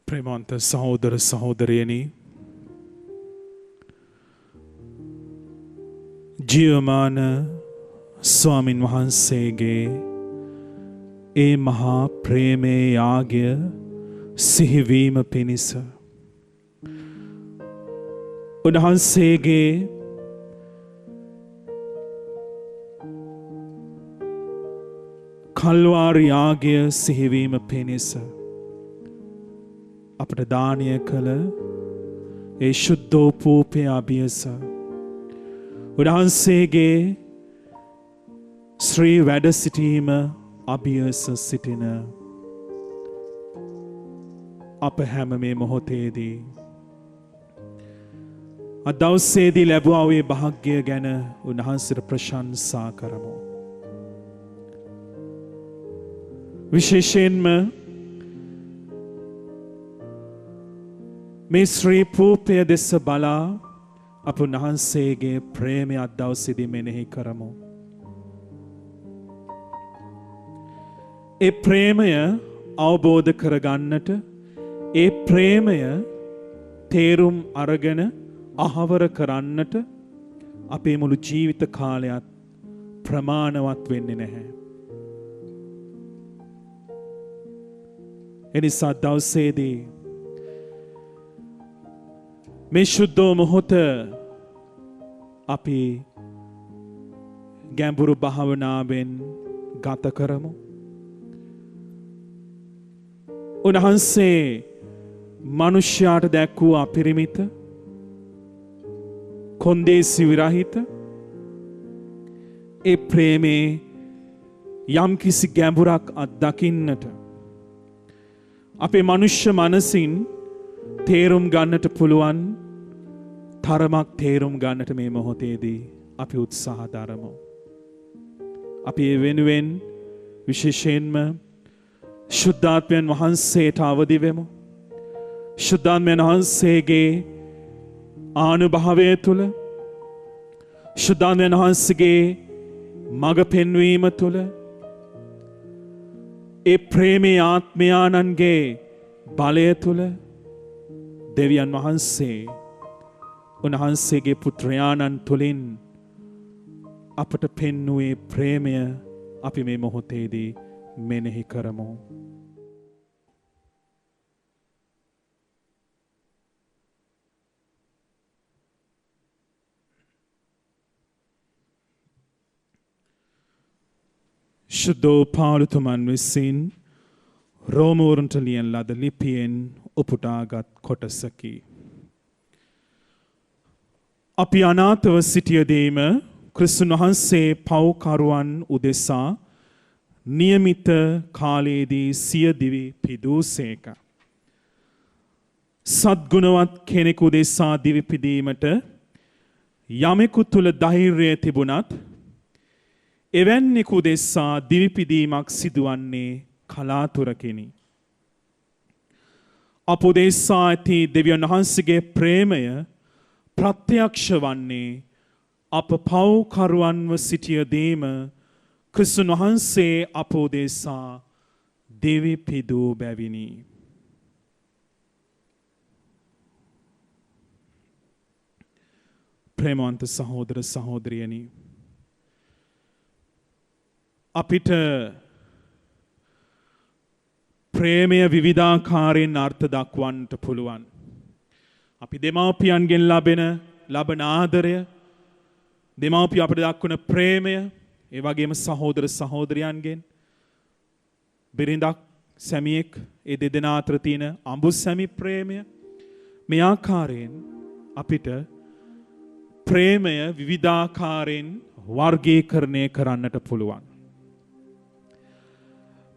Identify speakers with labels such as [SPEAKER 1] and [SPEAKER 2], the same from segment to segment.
[SPEAKER 1] ප්‍රේමවන්ත සහෝදර සහෝදරියනි, ජීවමාන ස්වාමින් වහන්සේගේ ඒ මහා ප්‍රේමේ යාගය සිහිවීම පිණිස උන්වහන්සේගේ කල්වාරි යාගය සිහිවීම පිණිස අපට දානය කළ ඒ ශුද්ධෝපෝපය අභියස උන්වහන්සේගේ ශ්‍රී වැඩ සිටීම අභියස සිටින අප හැම මේ මොහොතේදී අද දවසේදී ලැබුවා වූ භාග්‍ය ගැන උන්වහන්සේට ප්‍රශංසා කරමු. විශේෂයෙන්ම මේ ශ්‍රී පූපය දෙස බලා අප උන්වහන්සේගේ ප්‍රේමය අද දවසේදී මෙනෙහි කරමු. ඒ ප්‍රේමය අවබෝධ කරගන්නට, ඒ ප්‍රේමය තේරුම් අරගෙන අහවර කරන්නට අපේ මුළු ජීවිත කාලයත් ප්‍රමාණවත් වෙන්නේ නැහැ. එනිසා දවසේදී මේ ශුද්ධ මොහොත අපි ගැඹුරු භාවනාවෙන් ගත කරමු. උන්වහන්සේ මනුෂ්‍යයාට දැක් වූ අපරිමිත කොන්දේසි විරහිත ඒ ප්‍රේමේ යම් කිසි ගැඹුරක් අත්දකින්නට අපේ මනුෂ්‍ය මනසින් තේරුම් ගන්නට පුළුවන් තරමක් තේරුම් ගන්නට මේ මොහොතේදී අපි උත්සාහ දරමු. අපි ඒ වෙනුවෙන් විශේෂයෙන්ම ශුද්ධාත්මයන් වහන්සේට අවදි වෙමු. ශුද්ධාත්මයන් වහන්සේගේ ආනුභාවය තුළ, ශුද්ධාත්මයන් වහන්සේගේ මඟ පෙන්වීම තුළ ඒ ප්‍රේමී ආත්මයාණන්ගේ බලය තුළ දෙවියන් වහන්සේ උන්වහන්සේගේ පුත්‍රයාණන් තුළින් අපට පෙන්වූයේ ප්‍රේමය අපි මේ මොහොතේදී මෙනෙහි කරමු. ශුද්ධෝ පාලුතුමන් විසින් රෝමවරුන්ට ලියන ලද ලිපියෙන් උපුටාගත් කොටසකි. අපි අනාථව සිටියදීම ක්‍රිස්තුන් වහන්සේ පව්කරුවන් උදෙසා නියමිත කාලයේදී සිය දිවි පිදූසේක. සත්ගුණවත් කෙනෙකු උදෙසා දිවි පිදීමට යමෙකු තුල ධෛර්යය තිබුණත් එවැන්නෙකු දෙස්සා දිවිපිදීමක් සිදුවන්නේ කලාතුරකිනි. අප දෙස්සා ඇති දෙවියන් වහන්සේගේ ප්‍රේමය ප්‍රත්‍යක්ෂ වන්නේ අප පව්කරුවන්ව සිටියදීම ක්‍රිස්තුන් වහන්සේ අප දෙස්සා දිවිපිදූ බැවිනි. ප්‍රේමවන්ත සහෝදර සහෝදරියනි, අපිට ප්‍රේමය විවිධාකාරයෙන් අර්ථ දක්වන්නට පුළුවන්. අපි දෙමාපියන්ගෙන් ලබන ආදරය, දෙමාපිය අපිට දක්වන ප්‍රේමය, ඒ වගේම සහෝදර සහෝදරයන්ගෙන් බිරිඳක් සැමියෙක් ඒ දෙදෙනා අතර තියෙන අඹු සැමි ප්‍රේමය, මේ ආකාරයෙන් අපිට ප්‍රේමය විවිධාකාරයෙන් වර්ගීකරණය කරන්නට පුළුවන්.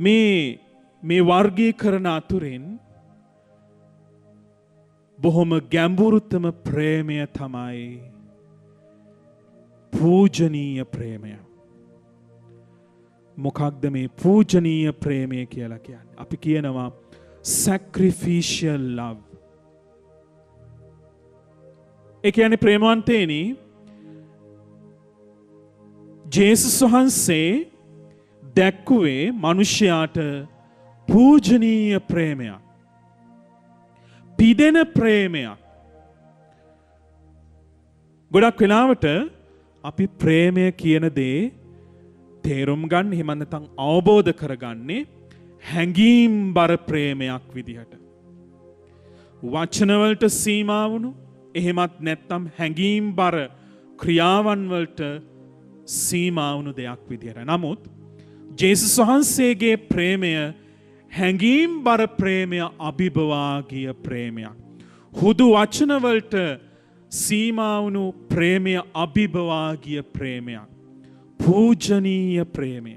[SPEAKER 1] මේ වර්ගීකරණ අතුරින් බොහොම ගැඹුරුතම ප්‍රේමය තමයි පූජනීය ප්‍රේමය. මොකක්ද මේ පූජනීය ප්‍රේමය කියලා කියන්නේ? අපි කියනවා sacrificial love. ඒ කියන්නේ ප්‍රේමවන්තේනි, ජේසුස් වහන්සේ දැක්කුවේ මිනිසයාට පූජනීය ප්‍රේමයක්, පිදෙන ප්‍රේමයක්. ගොඩක් වෙලාවට අපි ප්‍රේමය කියන දේ තේරුම් ගන්න, එහෙම නැත්නම් අවබෝධ කරගන්නේ හැඟීම්බර ප්‍රේමයක් විදිහට. වචන වලට සීමා වුණු, එහෙමත් නැත්නම් හැඟීම්බර ක්‍රියාවන් වලට සීමා වුණු දෙයක් විදිහට. නමුත් ජේසුස් වහන්සේගේ ප්‍රේමය හැඟීම්බර ප්‍රේමය, අභිබවා ගිය ප්‍රේමයක්. හුදු වචන වලට සීමා වුණු ප්‍රේමය අභිබවා ගිය ප්‍රේමයක්. පූජනීය ප්‍රේමය.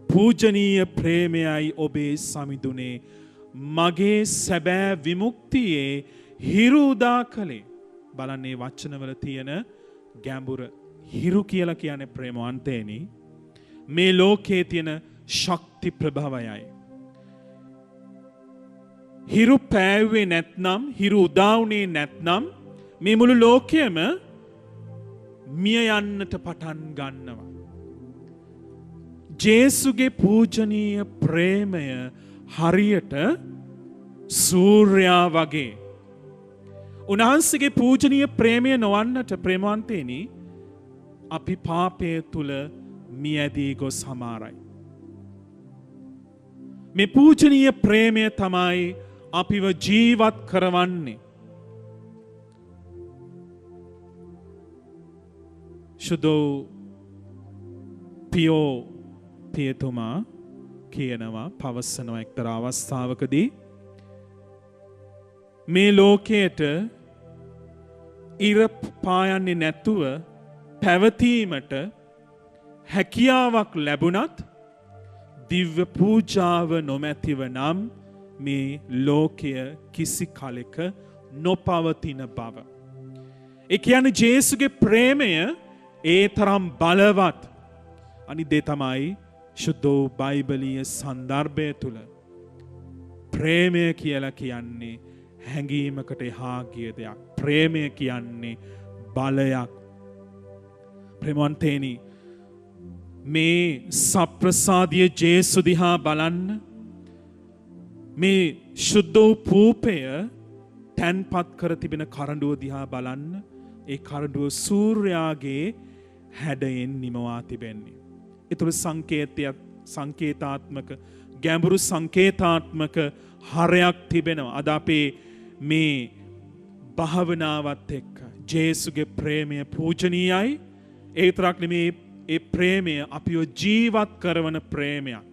[SPEAKER 1] පූජනීය ප්‍රේමයයි ඔබේ සමිඳුනේ මගේ සැබෑ විමුක්තියේ හිරු උදා කළේ. බලන්නේ වචනවල තියෙන ගැඹුර. හිරු කියලා කියන්නේ ප්‍රේමවන්තේනි, මේ ලෝකයේ තියෙන ශක්ති ප්‍රභවයයි. හිරු පෑවුවේ නැත්නම්, හිරු උදා වුණේ නැත්නම් මේ මුළු ලෝකයම මිය යන්නට පටන් ගන්නවා. ජේසුගේ පූජනීය ප්‍රේමය හරියට සූර්යයා වගේ. උන්වහන්සේගේ පූජනීය ප්‍රේමය නොවන්නට ප්‍රේමවන්තේනි, අපි පාපය තුල මියදී ගොස් හමාරයි. මේ පූජනීය ප්‍රේමය තමයි අපිව ජීවත් කරවන්නේ. සුදෝ පියතුමා කියනවා, පවසනවා එක්තරා අවස්ථාවකදී මේ ලෝකයට ඉර පායන්නේ නැතුව පැවතීමට හැකියාවක් ලැබුණත් දිව්‍ය පූජාව නොමැතිව නම් මේ ලෝකය කිසි කලෙක නොපවතින බව. ඒ කියන්නේ ජේසුගේ ප්‍රේමය ඒ තරම් බලවත්. අනිත් දේ තමයි සුද්ධ බයිබලීය සන්දර්භය තුල ප්‍රේමය කියලා කියන්නේ හැඟීමකට එහා ගිය දෙයක්. ප්‍රේමය කියන්නේ බලයක්. ප්‍රේමවන්තේනි, මේ සප්‍රසාදීය ජේසු දිහා බලන්න. මේ සුද්ධ වූ පූපය තැන්පත් කර තිබෙන කරඬුව දිහා බලන්න. ඒ කරඬුව සූර්යාගේ හැඩයෙන් නිමවා තිබෙන්නේ. ඒතර සංකේතාත්මක, ගැඹුරු සංකේතාත්මක හරයක් තිබෙනවා. අද අපේ මේ භාවනාවත් එක්ක ජේසුගේ ප්‍රේමය පූජනීයයි. ඒ තරක් නෙමේ, ඒ ප්‍රේමය අපිව ජීවත් කරවන ප්‍රේමයක්.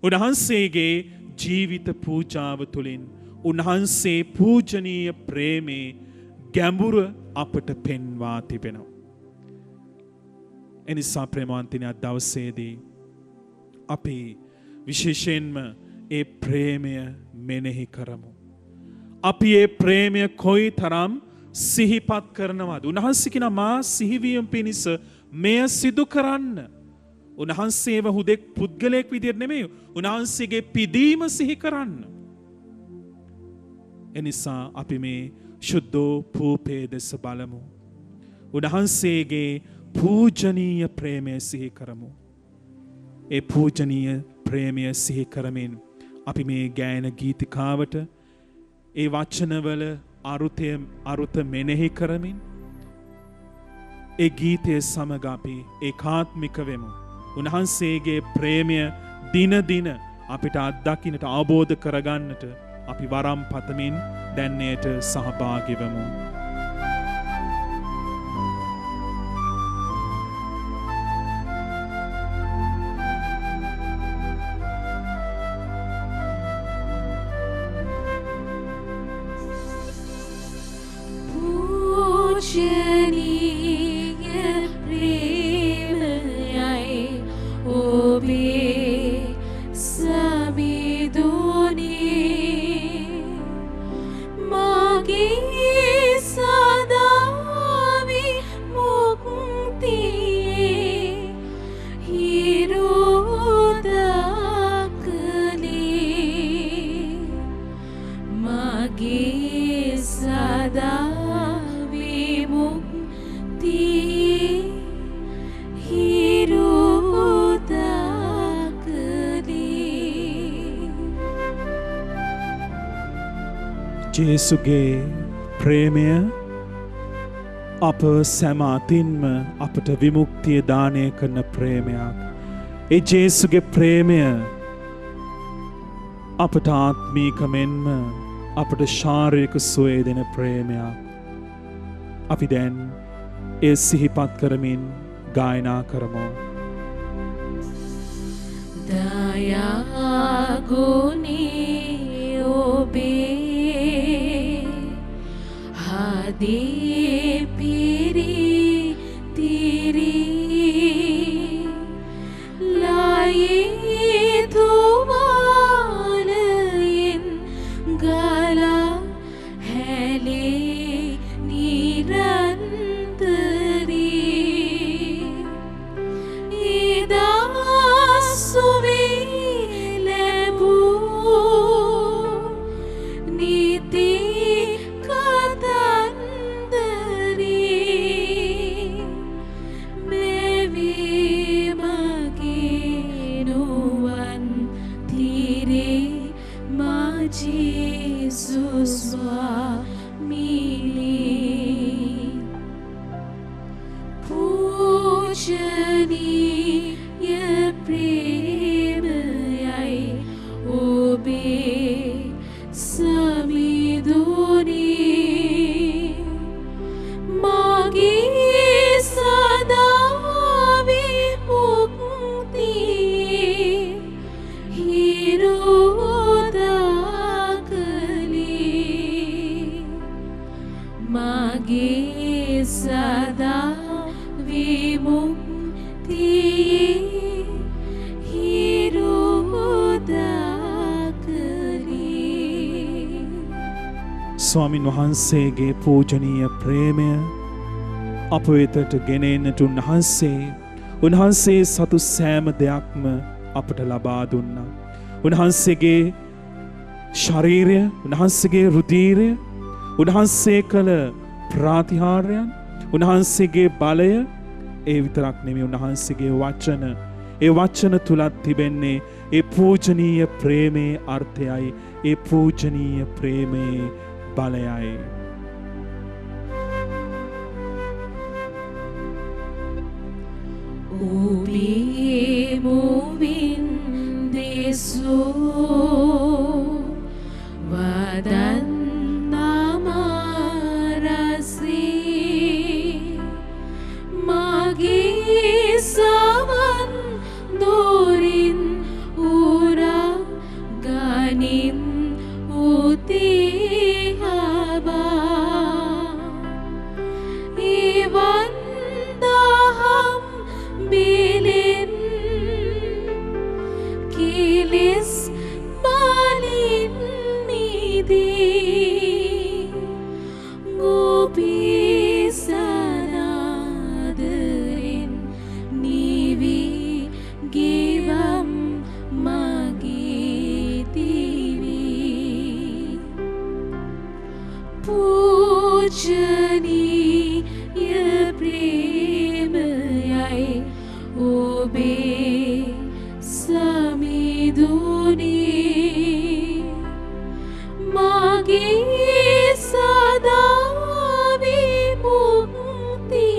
[SPEAKER 1] උන්වහන්සේගේ ජීවිත පූජාව තුළින් උන්වහන්සේ පූජනීය ප්‍රේමේ ගැඹුර අපට පෙන්වා තිබෙනවා. එනිසා ප්‍රේමවන්තනි, අද දවසේදී අපි විශේෂයෙන්ම ඒ ප්‍රේමය මෙනෙහි කරමු. අපි ඒ ප්‍රේමය කොයි තරම් සිහිපත් කරනවද? උන්වහන්සේ කියන මා සිහිවීම පිණිස මෙය සිදු කරන්න. උන්වහන්සේව හුදෙක් පුද්ගලයෙක් විදිහට නෙමෙයි. උන්වහන්සේගේ පිදීම සිහි කරන්න. එනිසා අපි මේ ශුද්ධෝපූපේ දෙස බලමු. උන්වහන්සේගේ පූජනීය ප්‍රේමය සිහි කරමු. ඒ පූජනීය ප්‍රේමය සිහි කරමින් අපි මේ ගායන ගීතිකාවට ඒ වචනවල අරුත මෙනෙහි කරමින් ඒ ගීතය සමග අපි ඒකාත්මික වෙමු. උන්වහන්සේගේ ප්‍රේමය දින දින අපිට අත්දකින්නට අවබෝධ කරගන්නට අපි වරම් පතමින් දැන් එයට සහභාගී වෙමු. ජේසුගේ ප්‍රේමය අප සෑම අතින්ම අපට විමුක්තිය දානය කරන ප්‍රේමයක්. ඒ ජේසුගේ ප්‍රේමය අපට ආත්මීක මෙන්ම අපට ශාරීරික සුවය දෙන ප්‍රේමයක්. අපි දැන් ඒ සිහිපත් කරමින් ගායනා කරමු.
[SPEAKER 2] දයාගුණී ඔබේ හදේ පිරිතිරි ලයේ තුවාලයෙන් ගලා හැලේ නිරන්තරී එදා සුවේ ලැබූ නිති Jesus Swamini Pujaniya Premayai Obe Samiduni Magi Sada Vimukti Hiroda Mage sada vimukti hirodakali.
[SPEAKER 1] ස්වාමින් වහන්සේගේ පූජනීය ප්‍රේමය අප වෙතට ගෙන එන්නට උන්වහන්සේ සතු සෑම දෙයක්ම අපට ලබා දුන්නා. උන්වහන්සේගේ ශරීරය, උන්වහන්සේගේ රුධීරය, උන්වහන්සේ කළ ප්‍රාතිහාර්යයන්, උන්වහන්සේගේ බලය, ඒ විතරක් නෙමෙයි උන්වහන්සේගේ වචන. ඒ වචන තුලත් තිබෙන්නේ ඒ පූජනීය ප්‍රේමේ අර්ථයයි, ඒ පූජනීය ප්‍රේමේ බලයයි.
[SPEAKER 2] Ubi moving this wadan namarasi magi savan dorin ura ganim utihaba ivan daham bilin kilis balin midi पूजनीय प्रेम आए ओबे समिदुनी मागे सदा विमुक्ति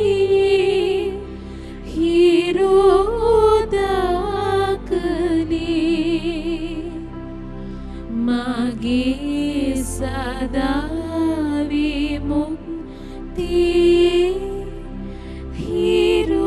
[SPEAKER 2] हिरोदकने मागे सदा विमुक्ति हिरोदकने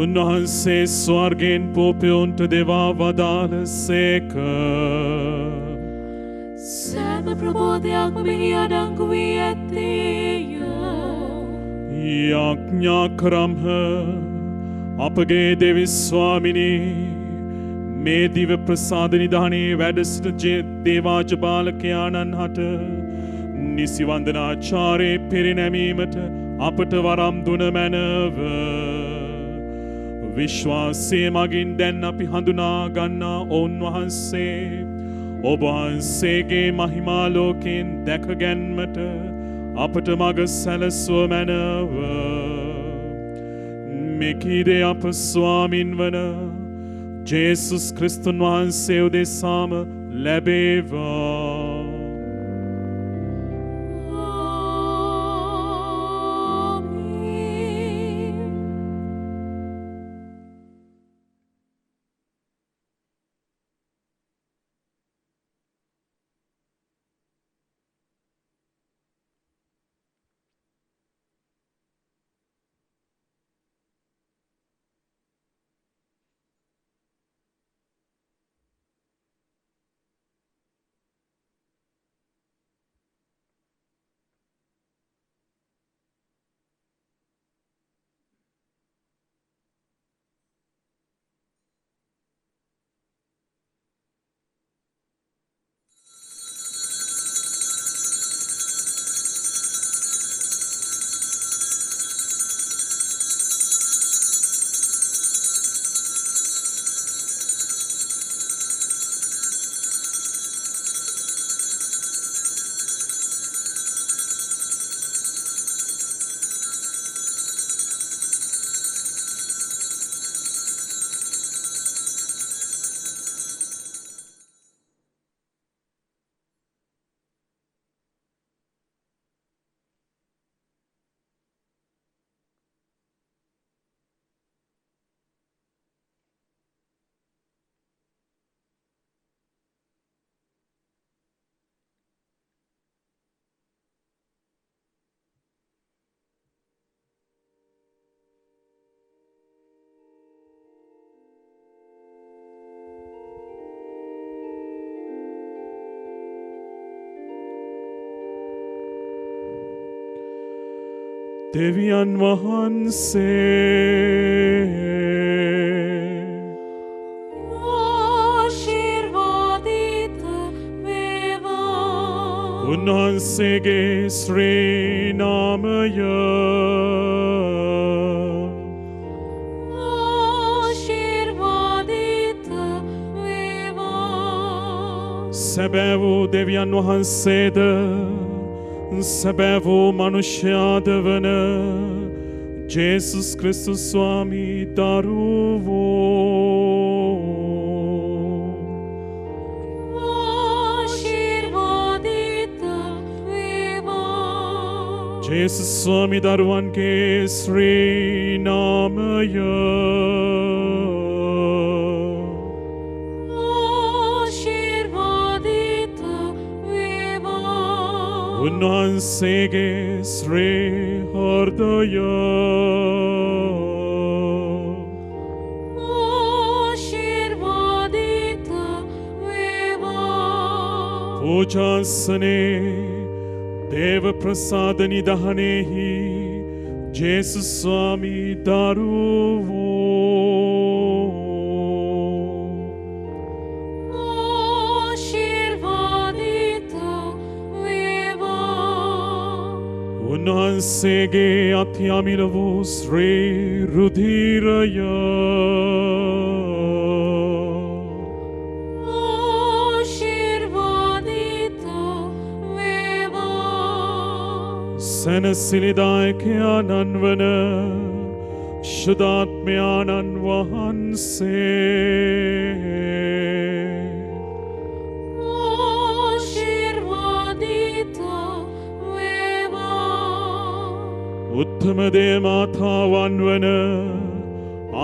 [SPEAKER 1] උන්වහන්සේ ස්වර්ගෙන් පෝපයොන්ට දෙවා වදාළ සේක.
[SPEAKER 2] සෑම ප්‍රබෝධයක්ම මෙහි අඩංගු වී ඇත්තේය.
[SPEAKER 1] යාඥා කරම්හ අපගේ දෙවිස් ස්වාමිනී මේ දිව ප්‍රසාද නිධානයේ වැඩ සිට දේවාජ බාලකයාණන් හට නිසි වන්දනාචාරයේ පිරිනැමීමට අපට වරම් දුන මැනව. විශ්වාසය මගින් දැන් අපි හඳුනා ගන්නා ඔවුන් වහන්සේ ඔබ වහන්සේගේ මහිමා ලෝකයෙන් දැක ගැන්මට අපට මග සැලසුව මැනව. මෙකීදේ අප ස්වාමින් වන ජේසුස් ක්‍රිස්තුන් වහන්සේ උදෙසාම ලැබේවා. දෙවියන් වහන්සේ
[SPEAKER 2] ආශිර්වාදිත වේවා.
[SPEAKER 1] උන්වහන්සේගේ ශ්‍රී නාමය
[SPEAKER 2] ආශිර්වාදිත වේවා.
[SPEAKER 1] සැබෑ වූ දෙවියන් වහන්සේද සැබෑ වූ මනුෂ්‍යයාද වන ජේසුස් ක්‍රිස්තුස් ස්වාමී දරුවෝ
[SPEAKER 2] ආශිර්වාදිත වේවා.
[SPEAKER 1] ජේසුස් ස්වාමී දරුවන්ගේ ශ්‍රී නාමය
[SPEAKER 2] ආශිර්වාදිත වේවා.
[SPEAKER 1] උන්වහන්සේගේ ශ්‍රී හෘදය
[SPEAKER 2] ආශිර්වාදිත වේවා.
[SPEAKER 1] පූජාසනේ දේව ප්‍රසාද නිදහනේහි ජේසුස් ස්වාමී දරුවෝ
[SPEAKER 2] ආශිර්වාදිත වේවා.
[SPEAKER 1] උන්වහන්සේගේ අති අමිල වූ ශ්‍රී රුධිරය
[SPEAKER 2] ආශිර්වාදිත වේවා.
[SPEAKER 1] සැනසිලිදායකයාණන් වන ශුද්ධාත්මයාණන් වහන්සේ
[SPEAKER 2] ආශිර්වාදිත වේවා.
[SPEAKER 1] උත්තම දේ මාතාවන් වන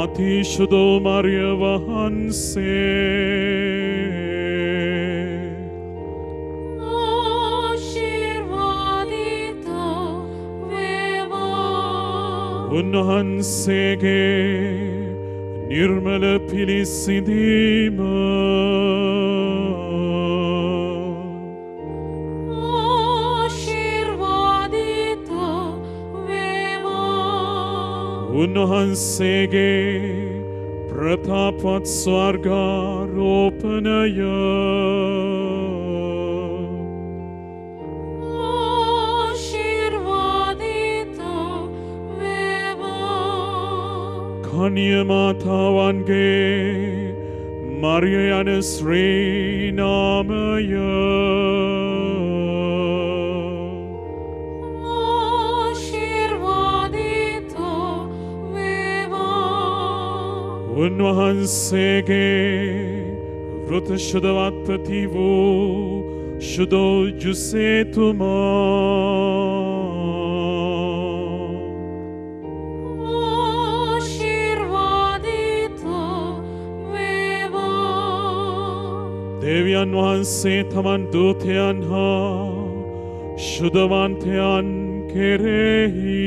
[SPEAKER 1] අතිශුද්ධ මරිය වහන්සේ
[SPEAKER 2] ආශිර්වාදිත වේවා.
[SPEAKER 1] උන්වහන්සේගේ නිර්මල පිළිසිඳීම
[SPEAKER 2] ආශිර්වාදිත වේවා.
[SPEAKER 1] උන්වහන්සේගේ ප්‍රතාපවත් ස්වර්ගාරෝපණය
[SPEAKER 2] ආශිර්වාදිත වේවා.
[SPEAKER 1] කන්‍ය මාතාවන්ගේ මරිය යන ශ්‍රී නාමය
[SPEAKER 2] ආශිර්වාදිත වේවා.
[SPEAKER 1] උන්වහන්සේගේ වෘත ශුද්ධවත් ප්‍රති වූ ශුද්ධ ජුසේතුමා
[SPEAKER 2] ආශිර්වාදිත වේවා.
[SPEAKER 1] දෙවියන් වහන්සේ තමන් දූතයන් හා ශුද්ධවන්තයන් කෙරෙහි